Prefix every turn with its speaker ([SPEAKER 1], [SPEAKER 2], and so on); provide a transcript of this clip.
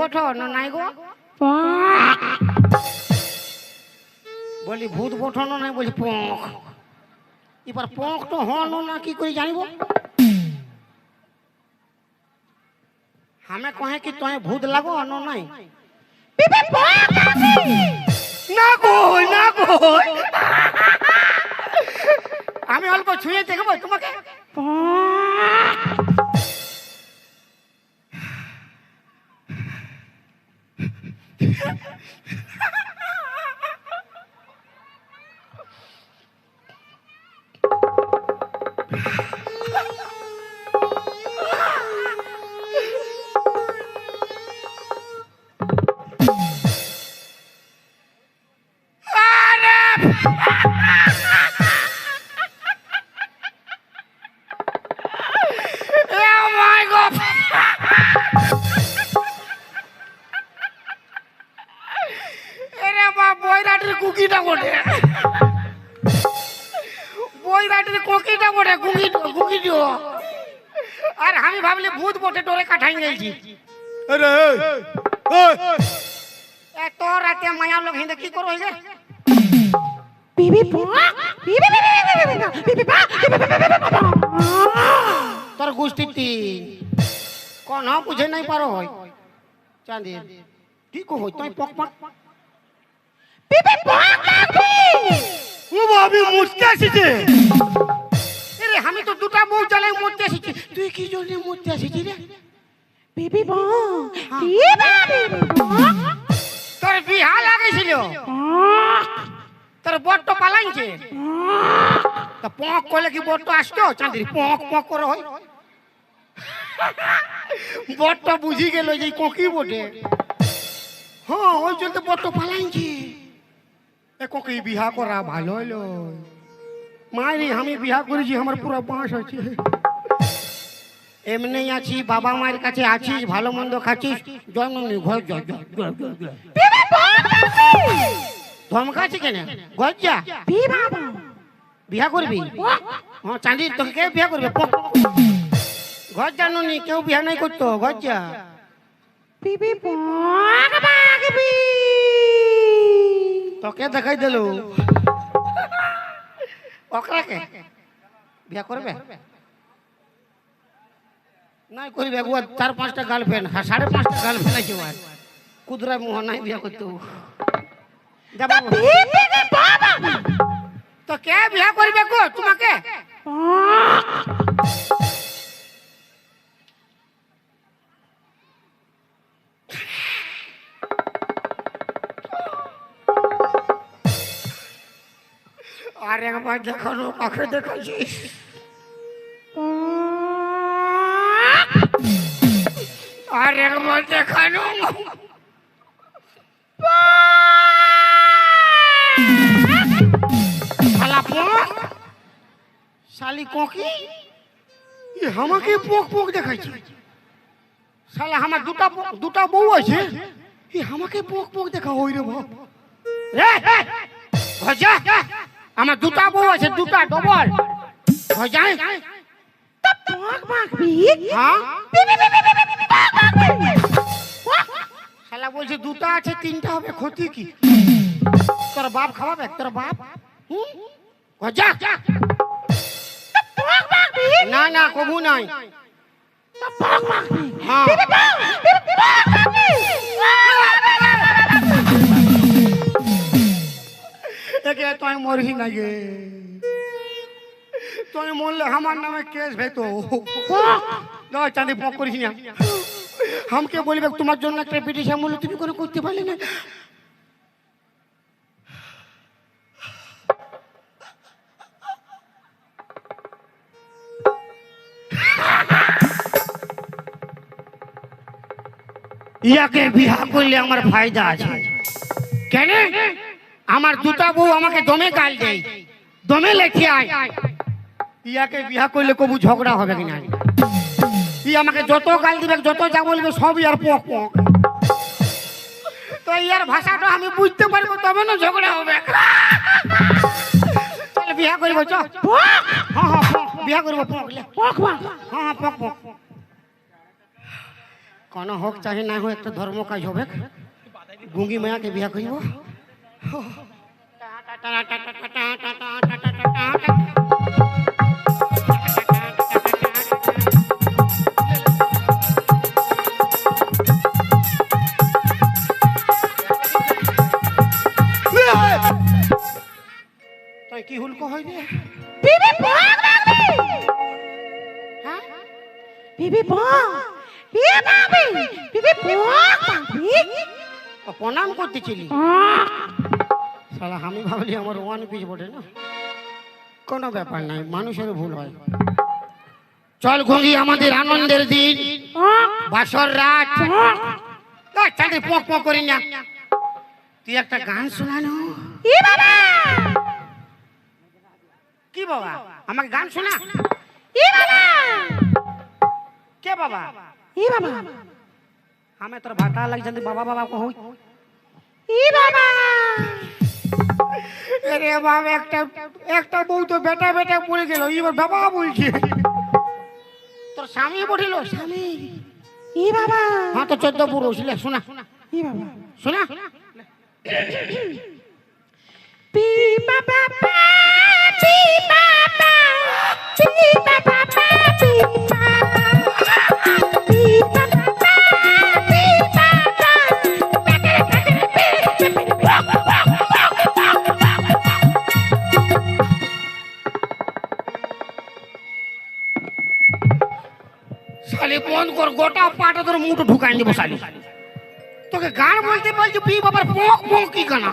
[SPEAKER 1] বঠন নাই গো বলি ভূত বঠন নাই বলি পখ এবার পখ তো হন না কি করে জানিব हमें कहे कि तुम्हें भूत लगो अनो नहीं ना कोई हमें अल्प छुए देखो तुम्हें আর আমি ভাবলি ভূত বটে ডরে কাঠাই গেছি
[SPEAKER 2] अरे
[SPEAKER 1] এত রাতে মায়া লোক হিন্দে কি করো গে তোর গোষ্ঠী কোন বুঝে নাই পারো হয় চাঁদি কি কো হই তুই পক পক
[SPEAKER 2] ও ভাবি মুছতে আসিছে
[SPEAKER 1] আরে আমি তো দুটা বউ চালাই মরতে আসিছি তুই কি জন্য মরতে আসিছি রে
[SPEAKER 3] বেবি বো
[SPEAKER 1] তোর বিহা লাগাইছিল তোর বট্ট পালাইছে তা পক কইলে কি বট্ট আসতো চাঁদি পক পক করে হয় বট্ট বুঝি গেল যে কোকি বটে হ্যাঁ ওই জন্য বট্ট পালাইছে এ কোকি বিহা করা ভালো হইলো মায়েরি আমি বিহা করেছি আমার পুরো বাঁশ আছে এমনি আছি বাবা মায়ের কাছে আছিস ভালো মন্দ খাচ্ছিস জন্মনি ঘর ধমকাছি কেন ঘর যা বিহা করবি হ্যাঁ চাঁদি তোকে কে বিহা করবে ঘর জানুনি কেউ বিহা নাই করতো ঘর যা তোকে দেখাই দিল ওকরাকে বিয়া করবে নাই করবে ও 4-5টা গার্লফ্রেন্ড 5.5টা গার্লফ্রেন্ড আছে ওর কুদরা মুহ নাই বিয়া করতে যাবা তো কে বিয়া করবে গো তোমাকে আর একবার দেখানো কাকে দেখাচ্ছিস আর একবার দেখানো শালি কোকি আমাকে পোক পোক দেখাইছে শালা আমার দুটা বউ আছে আমাকে পোক পোক দেখা হই রে বাপ ভজা আমার দুটা বউ আছে দুটা ডবল ভজাই শালা বলছে দুটা আছে তিনটা হবে ক্ষতি কি তোর বাপ খাওয়াবে তোর বাপ ভজা না না কবু নাই হ্যাঁ একে তুই মরহি না গে তুই মরলে আমার নামে কেস ভেতো না চাঁদি পক করিস না हमके বলবে তোমার জন্য একটা পিটিশন বলে তুমি কোনো করতে পারলে না ইয়াকে বিয়া করলে আমার ফায়দা আছে কেন আমার দুটা বউ আমাকে দমে গাল দেয় দমে লেখে আয় ইয়াকে বিয়া করলে কবু ঝগড়া হবে কিনা ই আমাকে যত গাল দিবে যত যা বলবে সব ইয়ার পক পক তো ইয়ার ভাষাটা আমি বুঝতে পারবো তবে না ঝগড়া হবে চল বিয়া করব চ হ্যাঁ হ্যাঁ বিয়া করব পক পক হ্যাঁ হ্যাঁ পক পক কোনো হোক চাहे না হোক একটা ধর্ম কাজ হবে গুঙ্গি মায়াকে বিয়া করিব তাই কি হুলকো হয় রে
[SPEAKER 3] বিবি ভোগ লাগবে
[SPEAKER 1] হ্যাঁ
[SPEAKER 3] বিবি ভোগ বিয়ে পাবে বিবি ভোগ পাবে
[SPEAKER 1] ও প্রণাম করতেছিলি শালা আমি ভাবলি আমার ওয়ান পিস বটে না কোনো ব্যাপার নাই মানুষের ভুল হয় চল ঘুরি আমাদের আনন্দের দিন বাসর রাত চাঁদে পক পক করি না তুই একটা গান শোনানো
[SPEAKER 3] ই বাবা
[SPEAKER 1] কি বাবা আমাকে গান শোনা
[SPEAKER 3] ই বাবা
[SPEAKER 1] কে বাবা
[SPEAKER 3] ই বাবা
[SPEAKER 1] আমি তোর ভাতা লাগছে বাবা বাবা কহ
[SPEAKER 3] ই বাবা
[SPEAKER 1] আরে বাবা একটা একটা বউ তো বেটা বেটা পড়ে গেল এবার বাবা বলছে তোর স্বামী বলিল স্বামী
[SPEAKER 3] ই বাবা
[SPEAKER 1] হ্যাঁ তো 14 পুরুষ লে শোনা
[SPEAKER 3] ই বাবা
[SPEAKER 1] শোনা
[SPEAKER 3] পি বাবা পি বাবা পি বাবা পি
[SPEAKER 1] শালি বন্ধ কর গোটা পাটা তোর মুঠো ঢুকাই দেবো শালি তোকে গান বলতে বলছি পি বাবার পক পক কি গানা